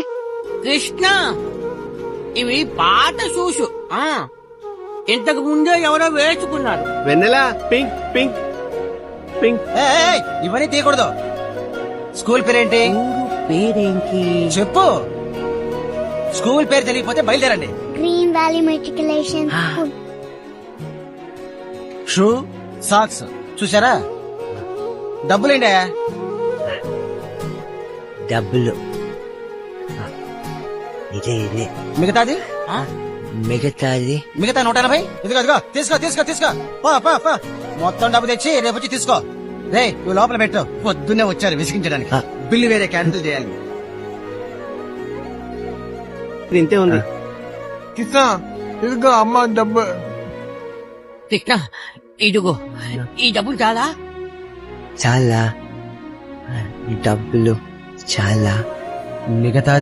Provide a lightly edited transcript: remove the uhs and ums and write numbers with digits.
కృష్ణ ఇవి పాత షూస్. ఇంతకు ముందే ఎవరో వేసుకున్నారు. వెన్నెలా పింక్ పింక్ పింక్. ఇవన్నీ తీయకూడదు. స్కూల్ పేరేంటి? పేరేంటి చెప్పు. స్కూల్ పేరు తెలియకపోతే బయలుదేరండి. Green valley matriculation school. Shoe socks చూసారా? డబ్బులేండి. డబ్బులు ఇదే ఇదే. మిగతాది మిగతాది మిగతా 180. ఇదిగో తీసుకో తీసుకో తీసుకో. పో. మొత్తం డబ్బు తెచ్చి రేపు వచ్చి తీసుకో. రే నువ్వు లోపల పెట్టు. పొద్దున్నే వచ్చారు విసిగించడానికి. బిల్లు వేరే క్యాన్సిల్ చేయాలి. ఇంతే ఉంది. కృష్ణ ఇదిగో అమ్మ డబ్బు. కృష్ణ ఇదిగో ఈ డబ్బులు చాలా చాలా డబ్బులు చాలా. మిగతా